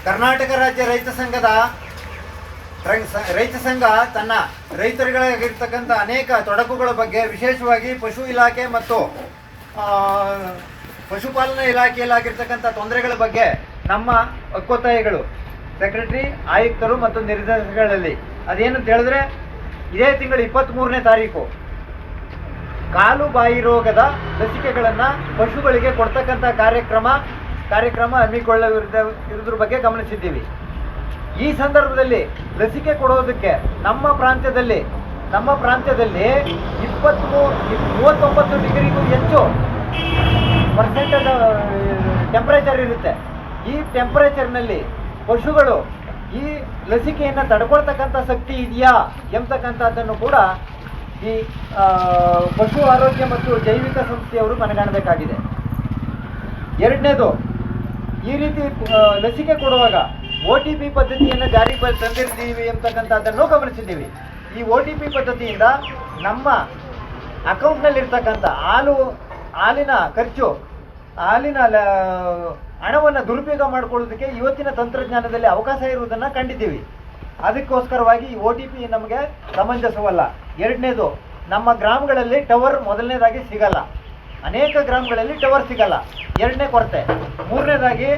ಕರ್ನಾಟಕ ರಾಜ್ಯ ರೈತ ಸಂಘ ತನ್ನ ರೈತರುಗಳಿಗಿರ್ತಕ್ಕಂಥ ಅನೇಕ ತೊಡಕುಗಳ ಬಗ್ಗೆ, ವಿಶೇಷವಾಗಿ ಪಶು ಇಲಾಖೆ ಮತ್ತು ಪಶುಪಾಲನಾ ಇಲಾಖೆಯಲ್ಲಾಗಿರ್ತಕ್ಕಂಥ ತೊಂದರೆಗಳ ಬಗ್ಗೆ ನಮ್ಮ ಒಕ್ಕೊತ್ತಾಯಗಳು ಸೆಕ್ರೆಟರಿ, ಆಯುಕ್ತರು ಮತ್ತು ನಿರ್ದೇಶಕರಲ್ಲಿ ಅದೇನಂತ ಹೇಳಿದ್ರೆ, ಇದೇ ತಿಂಗಳು 23ನೇ ತಾರೀಕು ಕಾಲು ಬಾಯಿ ರೋಗದ ಲಸಿಕೆಗಳನ್ನು ಪಶುಗಳಿಗೆ ಕೊಡ್ತಕ್ಕಂಥ ಕಾರ್ಯಕ್ರಮ ಹಮ್ಮಿಕೊಳ್ಳಿರುವುದ್ರ ಬಗ್ಗೆ ಗಮನಿಸಿದ್ದೀವಿ. ಈ ಸಂದರ್ಭದಲ್ಲಿ ಲಸಿಕೆ ಕೊಡೋದಕ್ಕೆ ನಮ್ಮ ಪ್ರಾಂತ್ಯದಲ್ಲಿ 39 ಡಿಗ್ರಿಗೂ ಹೆಚ್ಚು ಪರ್ಸೆಂಟೇಜ್ ಟೆಂಪರೇಚರ್ ಇರುತ್ತೆ. ಈ ಟೆಂಪರೇಚರ್ನಲ್ಲಿ ಪಶುಗಳು ಈ ಲಸಿಕೆಯನ್ನು ತಡ್ಕೊಳ್ತಕ್ಕಂಥ ಶಕ್ತಿ ಇದೆಯಾ ಎಂಬತಕ್ಕಂಥದ್ದನ್ನು ಕೂಡ ಈ ಪಶು ಆರೋಗ್ಯ ಮತ್ತು ಜೈವಿಕ ಸಂಸ್ಥೆಯವರು ಮನಗಾಣಬೇಕಾಗಿದೆ. ಎರಡನೇದು, ಈ ರೀತಿ ಲಸಿಕೆ ಕೊಡುವಾಗ OTP ಪದ್ಧತಿಯನ್ನು ಜಾರಿಗೆ ತಂದಿರ್ತೀವಿ ಎಂಬತಕ್ಕಂಥದ್ದನ್ನು ಗಮನಿಸಿದ್ದೀವಿ. ಈ OTP ಪದ್ಧತಿಯಿಂದ ನಮ್ಮ ಅಕೌಂಟ್ನಲ್ಲಿರ್ತಕ್ಕಂಥ ಹಾಲಿನ ಖರ್ಚು, ಹಾಲಿನ ಹಣವನ್ನು ದುರುಪಯೋಗ ಮಾಡಿಕೊಳ್ಳೋದಕ್ಕೆ ಇವತ್ತಿನ ತಂತ್ರಜ್ಞಾನದಲ್ಲಿ ಅವಕಾಶ ಇರುವುದನ್ನು ಕಂಡಿದ್ದೀವಿ. ಅದಕ್ಕೋಸ್ಕರವಾಗಿ ಈ OTP ನಮಗೆ ಸಮಂಜಸವಲ್ಲ. ಎರಡನೇದು, ನಮ್ಮ ಗ್ರಾಮಗಳಲ್ಲಿ ಟವರ್ ಮೊದಲನೇದಾಗಿ ಸಿಗಲ್ಲ, ಅನೇಕ ಗ್ರಾಮಗಳಲ್ಲಿ ಟವರ್ ಸಿಗಲ್ಲ, ಎರಡನೇ ಕೊರತೆ. ಮೂರನೇದಾಗಿ,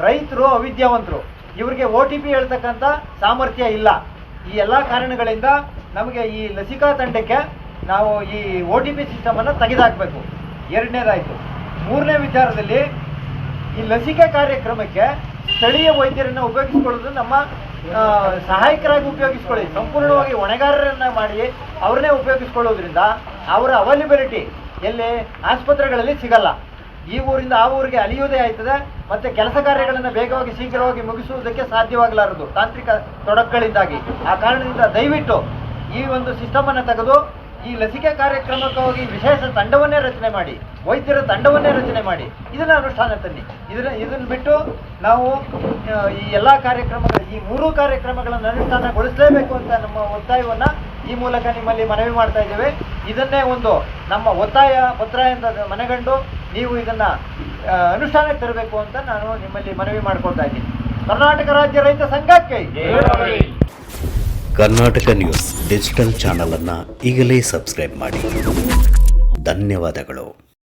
ರೈತರು ಅವಿದ್ಯಾವಂತರು, ಇವರಿಗೆ OTP ಹೇಳ್ತಕ್ಕಂಥ ಸಾಮರ್ಥ್ಯ ಇಲ್ಲ. ಈ ಎಲ್ಲ ಕಾರಣಗಳಿಂದ ನಮಗೆ ಈ ಲಸಿಕಾ ತಂಡಕ್ಕೆ ನಾವು ಈ OTP ಸಿಸ್ಟಮನ್ನು ತೆಗೆದುಹಾಕಬೇಕು. ಎರಡನೇದಾಯಿತು. ಮೂರನೇ ವಿಚಾರದಲ್ಲಿ, ಈ ಲಸಿಕೆ ಕಾರ್ಯಕ್ರಮಕ್ಕೆ ಸ್ಥಳೀಯ ವೈದ್ಯರನ್ನು ಉಪಯೋಗಿಸಿಕೊಳ್ಳೋದು ನಮ್ಮ ಸಹಾಯಕರಾಗಿ ಉಪಯೋಗಿಸ್ಕೊಳ್ಳಿ. ಸಂಪೂರ್ಣವಾಗಿ ಹೊಣೆಗಾರರನ್ನು ಮಾಡಿ ಅವ್ರನ್ನೇ ಉಪಯೋಗಿಸ್ಕೊಳ್ಳೋದ್ರಿಂದ ಅವರ ಅವೈಲಬಿಲಿಟಿ ಎಲ್ಲಿ ಆಸ್ಪತ್ರೆಗಳಲ್ಲಿ ಸಿಗಲ್ಲ. ಈ ಊರಿಂದ ಆ ಊರಿಗೆ ಅಲಿಯೋದೇ ಆಯ್ತದೆ, ಮತ್ತು ಕೆಲಸ ಕಾರ್ಯಗಳನ್ನು ಬೇಗವಾಗಿ ಶೀಘ್ರವಾಗಿ ಮುಗಿಸುವುದಕ್ಕೆ ಸಾಧ್ಯವಾಗಲಾರದು ತಾಂತ್ರಿಕ ತೊಡಕುಗಳಿಂದಾಗಿ. ಆ ಕಾರಣದಿಂದ ದಯವಿಟ್ಟು ಈ ಒಂದು ಸಿಸ್ಟಮನ್ನು ತೆಗೆದು ಈ ಲಸಿಕೆ ಕಾರ್ಯಕ್ರಮಕ್ಕಾಗಿ ವಿಶೇಷ ತಂಡವನ್ನೇ ರಚನೆ ಮಾಡಿ, ವೈದ್ಯರ ತಂಡವನ್ನೇ ರಚನೆ ಮಾಡಿ ಇದನ್ನು ಅನುಷ್ಠಾನ ತನ್ನಿ. ಇದನ್ನು ಬಿಟ್ಟು ನಾವು ಈ ಎಲ್ಲ ಕಾರ್ಯಕ್ರಮಗಳು, ಈ 3 ಕಾರ್ಯಕ್ರಮಗಳನ್ನು ಅನುಷ್ಠಾನಗೊಳಿಸಲೇಬೇಕು ಅಂತ ನಮ್ಮ ಒತ್ತಾಯವನ್ನು ಈ ಮೂಲಕ ನಿಮ್ಮಲ್ಲಿ ಮನವಿ ಮಾಡ್ತಾ ಇದ್ದೇವೆ. ಇದನ್ನೇ ಒಂದು ನಮ್ಮ ಒತ್ತಾಯ ಪತ್ರ ಅಂತ ಮನಗಂಡು ನೀವು ಇದನ್ನು ಅನುಷ್ಠಾನಕ್ಕೆ ತರಬೇಕು ಅಂತ ನಾನು ನಿಮ್ಮಲ್ಲಿ ಮನವಿ ಮಾಡ್ಕೊಳ್ತಾ ಇದ್ದೀನಿ. ಕರ್ನಾಟಕ ರಾಜ್ಯ ರೈತ ಸಂಘಕ್ಕೆ ಕರ್ನಾಟಕ ನ್ಯೂಸ್ ಡಿಜಿಟಲ್ ಚಾನಲ್ ಅನ್ನು ಈಗಲೇ ಸಬ್ಸ್ಕ್ರೈಬ್ ಮಾಡಿ. ಧನ್ಯವಾದಗಳು.